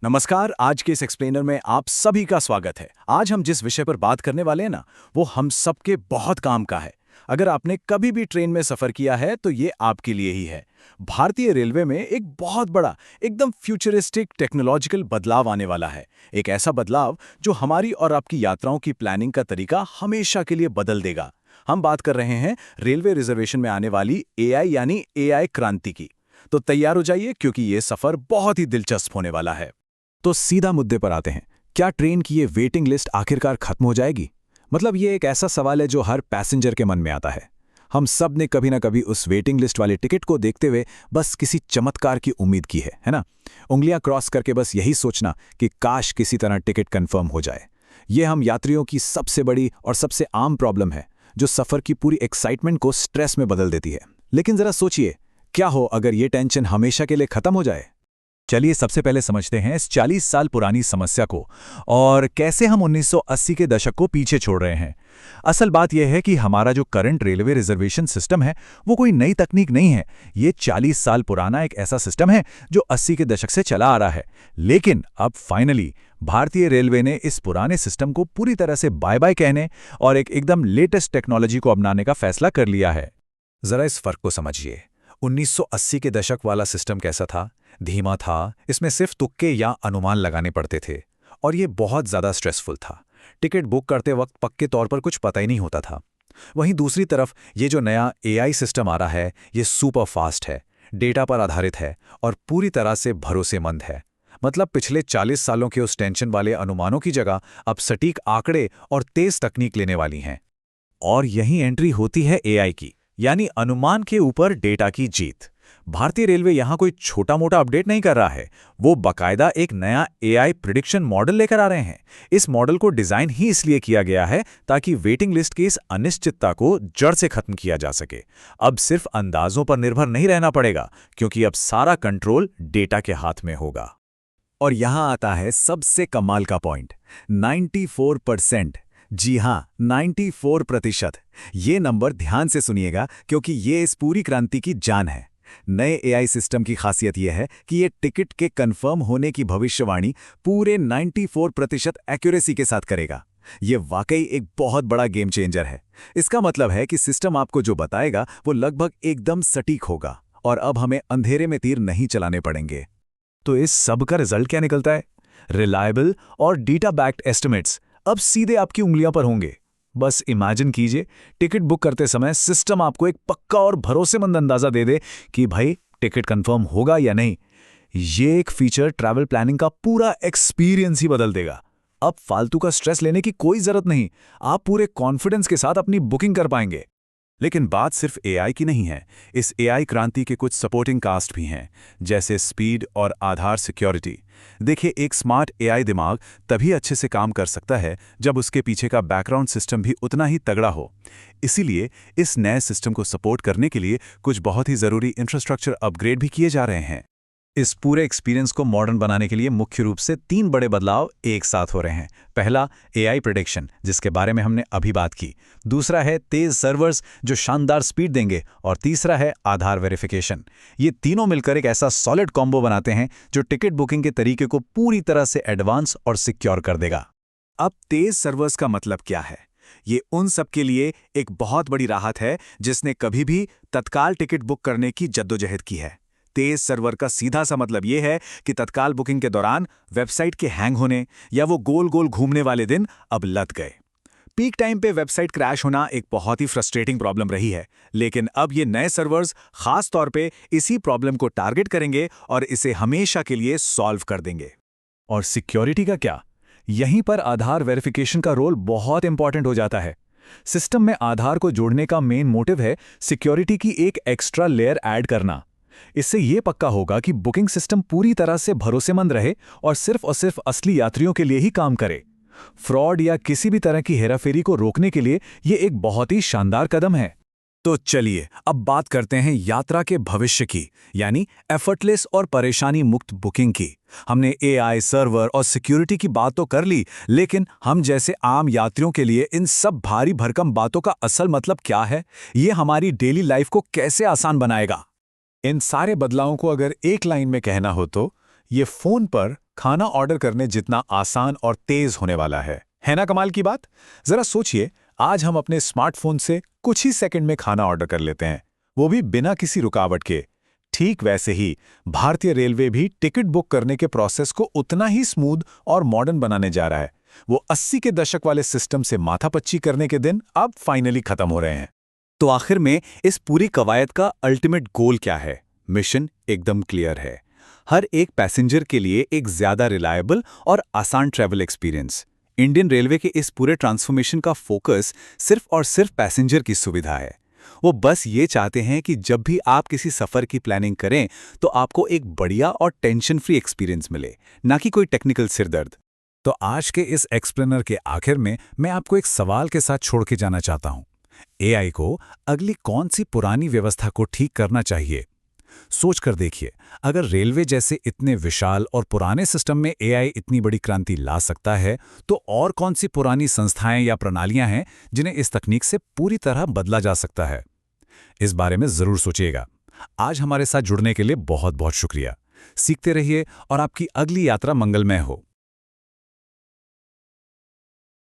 नमस्कार। आज के इस एक्सप्लेनर में आप सभी का स्वागत है। आज हम जिस विषय पर बात करने वाले हैं ना, वो हम सबके बहुत काम का है। अगर आपने कभी भी ट्रेन में सफर किया है तो ये आपके लिए ही है। भारतीय रेलवे में एक बहुत बड़ा, एकदम फ्यूचरिस्टिक टेक्नोलॉजिकल बदलाव आने वाला है। एक ऐसा बदलाव जो हमारी और आपकी यात्राओं की प्लानिंग का तरीका हमेशा के लिए बदल देगा। हम बात कर रहे हैं रेलवे रिजर्वेशन में आने वाली एआई यानी एआई क्रांति की। तो तैयार हो जाइए, क्योंकि ये सफर बहुत ही दिलचस्प होने वाला है। तो सीधा मुद्दे पर आते हैं। क्या ट्रेन की ये वेटिंग लिस्ट आखिरकार खत्म हो जाएगी? मतलब ये एक ऐसा सवाल है जो हर पैसेंजर के मन में आता है। हम सब ने कभी ना कभी उस वेटिंग लिस्ट वाले टिकट को देखते हुए बस किसी चमत्कार की उम्मीद की है ना? उंगलियां क्रॉस करके बस यही सोचना कि काश किसी तरह टिकट कंफर्म हो जाए। ये हम यात्रियों की सबसे बड़ी और सबसे आम प्रॉब्लम है, जो सफर की पूरी एक्साइटमेंट को स्ट्रेस में बदल देती है। लेकिन जरा सोचिए, क्या हो अगर ये टेंशन हमेशा के लिए खत्म हो जाए? चलिए सबसे पहले समझते हैं इस 40 साल पुरानी समस्या को और कैसे हम 1980 के दशक को पीछे छोड़ रहे हैं। असल बात यह है कि हमारा जो करंट रेलवे रिजर्वेशन सिस्टम है वो कोई नई तकनीक नहीं है। ये 40 साल पुराना एक ऐसा सिस्टम है जो 80 के दशक से चला आ रहा है। लेकिन अब फाइनली भारतीय रेलवे ने इस पुराने सिस्टम को पूरी तरह से बाय बाय कहने और एक एकदम लेटेस्ट टेक्नोलॉजी को अपनाने का फैसला कर लिया है। जरा इस फर्क को समझिए। 1980 के दशक वाला सिस्टम कैसा था? धीमा था, इसमें सिर्फ तुक्के या अनुमान लगाने पड़ते थे और ये बहुत ज़्यादा स्ट्रेसफुल था। टिकट बुक करते वक्त पक्के तौर पर कुछ पता ही नहीं होता था। वहीं दूसरी तरफ ये जो नया एआई सिस्टम आ रहा है, ये सुपर फास्ट है, डेटा पर आधारित है और पूरी तरह से भरोसेमंद है। मतलब पिछले 40 सालों के उस टेंशन वाले अनुमानों की जगह अब सटीक आंकड़े और तेज तकनीक लेने वाली हैं। और यही एंट्री होती है एआई की, यानी अनुमान के ऊपर डेटा की जीत। भारतीय रेलवे यहां कोई छोटा मोटा अपडेट नहीं कर रहा है, वो बाकायदा एक नया एआई प्रिडिक्शन मॉडल लेकर आ रहे हैं। इस मॉडल को डिजाइन ही इसलिए किया गया है ताकि वेटिंग लिस्ट की इस अनिश्चितता को जड़ से खत्म किया जा सके। अब सिर्फ अंदाजों पर निर्भर नहीं रहना पड़ेगा, क्योंकि अब सारा कंट्रोल डेटा के हाथ में होगा। और यहां आता है सबसे कमाल का पॉइंट, 94%। जी हां, 94%। ये नंबर ध्यान से सुनिएगा, क्योंकि ये इस पूरी क्रांति की जान है। नए एआई सिस्टम की खासियत यह है कि ये टिकट के कंफर्म होने की भविष्यवाणी पूरे 94% एक्यूरेसी के साथ करेगा। ये वाकई एक बहुत बड़ा गेम चेंजर है। इसका मतलब है कि सिस्टम आपको जो बताएगा वो लगभग एकदम सटीक होगा और अब हमें अंधेरे में तीर नहीं चलाने पड़ेंगे। तो इस सब का रिजल्ट क्या निकलता है? रिलायबल और डेटा बैक्ड एस्टिमेट्स अब सीधे आपकी उंगलियों पर होंगे। बस इमेजिन कीजिए, टिकट बुक करते समय सिस्टम आपको एक पक्का और भरोसेमंद अंदाजा दे दे कि भाई टिकट कंफर्म होगा या नहीं। ये एक फीचर ट्रैवल प्लानिंग का पूरा एक्सपीरियंस ही बदल देगा। अब फालतू का स्ट्रेस लेने की कोई जरूरत नहीं, आप पूरे कॉन्फिडेंस के साथ अपनी बुकिंग कर पाएंगे। लेकिन बात सिर्फ एआई की नहीं है। इस एआई क्रांति के कुछ सपोर्टिंग कास्ट भी हैं, जैसे स्पीड और आधार सिक्योरिटी। देखिए, एक स्मार्ट एआई दिमाग तभी अच्छे से काम कर सकता है जब उसके पीछे का बैकग्राउंड सिस्टम भी उतना ही तगड़ा हो। इसीलिए इस नए सिस्टम को सपोर्ट करने के लिए कुछ बहुत ही ज़रूरी इंफ्रास्ट्रक्चर अपग्रेड भी किए जा रहे हैं। इस पूरे एक्सपीरियंस को मॉडर्न बनाने के लिए मुख्य रूप से 3 बड़े बदलाव एक साथ हो रहे हैं। पहला, एआई प्रेडिक्शन, जिसके बारे में हमने अभी बात की। दूसरा है तेज सर्वर्स जो शानदार स्पीड देंगे, और तीसरा है आधार वेरिफिकेशन। ये तीनों मिलकर एक ऐसा सॉलिड कॉम्बो बनाते हैं जो टिकट बुकिंग के तरीके को पूरी तरह से एडवांस और सिक्योर कर देगा। अब तेज सर्वर्स का मतलब क्या है? ये उन सब के लिए एक बहुत बड़ी राहत है जिसने कभी भी तत्काल टिकट बुक करने की जद्दोजहद की है। तेज सर्वर का सीधा सा मतलब यह है कि तत्काल बुकिंग के दौरान वेबसाइट के हैंग होने या वो गोल गोल घूमने वाले दिन अब लद गए। पीक टाइम पे वेबसाइट क्रैश होना एक बहुत ही फ्रस्ट्रेटिंग प्रॉब्लम रही है, लेकिन अब ये नए सर्वर्स खास तौर पे इसी प्रॉब्लम को टारगेट करेंगे और इसे हमेशा के लिए सॉल्व कर देंगे। और सिक्योरिटी का क्या? यहीं पर आधार वेरिफिकेशन का रोल बहुत इंपॉर्टेंट हो जाता है। सिस्टम में आधार को जोड़ने का मेन मोटिव है सिक्योरिटी की एक एक्स्ट्रा लेयर ऐड करना। इससे यह पक्का होगा कि बुकिंग सिस्टम पूरी तरह से भरोसेमंद रहे और सिर्फ असली यात्रियों के लिए ही काम करे। फ्रॉड या किसी भी तरह की हेराफेरी को रोकने के लिए यह एक बहुत ही शानदार कदम है। तो चलिए अब बात करते हैं यात्रा के भविष्य की, यानी एफर्टलेस और परेशानी मुक्त बुकिंग की। हमने एआई, सर्वर और सिक्योरिटी की बात तो कर ली, लेकिन हम जैसे आम यात्रियों के लिए इन सब भारी भरकम बातों का असल मतलब क्या है? ये हमारी डेली लाइफ को कैसे आसान बनाएगा? इन सारे बदलावों को अगर एक लाइन में कहना हो तो ये फोन पर खाना ऑर्डर करने जितना आसान और तेज होने वाला है ना कमाल की बात? जरा सोचिए, आज हम अपने स्मार्टफोन से कुछ ही सेकंड में खाना ऑर्डर कर लेते हैं, वो भी बिना किसी रुकावट के। ठीक वैसे ही भारतीय रेलवे भी टिकट बुक करने के प्रोसेस को उतना ही स्मूथ और मॉडर्न बनाने जा रहा है। वो 80 के दशक वाले सिस्टम से माथापच्ची करने के दिन अब फाइनली खत्म हो रहे हैं। तो आखिर में इस पूरी कवायद का अल्टीमेट गोल क्या है? मिशन एकदम क्लियर है। हर एक पैसेंजर के लिए एक ज्यादा रिलायबल और आसान ट्रैवल एक्सपीरियंस। इंडियन रेलवे के इस पूरे ट्रांसफॉर्मेशन का फोकस सिर्फ और सिर्फ पैसेंजर की सुविधा है। वो बस ये चाहते हैं कि जब भी आप किसी सफर की प्लानिंग करें तो आपको एक बढ़िया और टेंशन फ्री एक्सपीरियंस मिले, ना कि कोई टेक्निकल सिरदर्द। तो आज के इस एक्सप्लेनर के आखिर में मैं आपको एक सवाल के साथ छोड़ के जाना चाहता हूं। एआई को अगली कौन सी पुरानी व्यवस्था को ठीक करना चाहिए? सोच कर देखिए, अगर रेलवे जैसे इतने विशाल और पुराने सिस्टम में एआई इतनी बड़ी क्रांति ला सकता है, तो और कौन सी पुरानी संस्थाएं या प्रणालियां हैं जिन्हें इस तकनीक से पूरी तरह बदला जा सकता है? इस बारे में जरूर सोचिएगा। आज हमारे साथ जुड़ने के लिए बहुत बहुत शुक्रिया। सीखते रहिए और आपकी अगली यात्रा मंगलमय हो।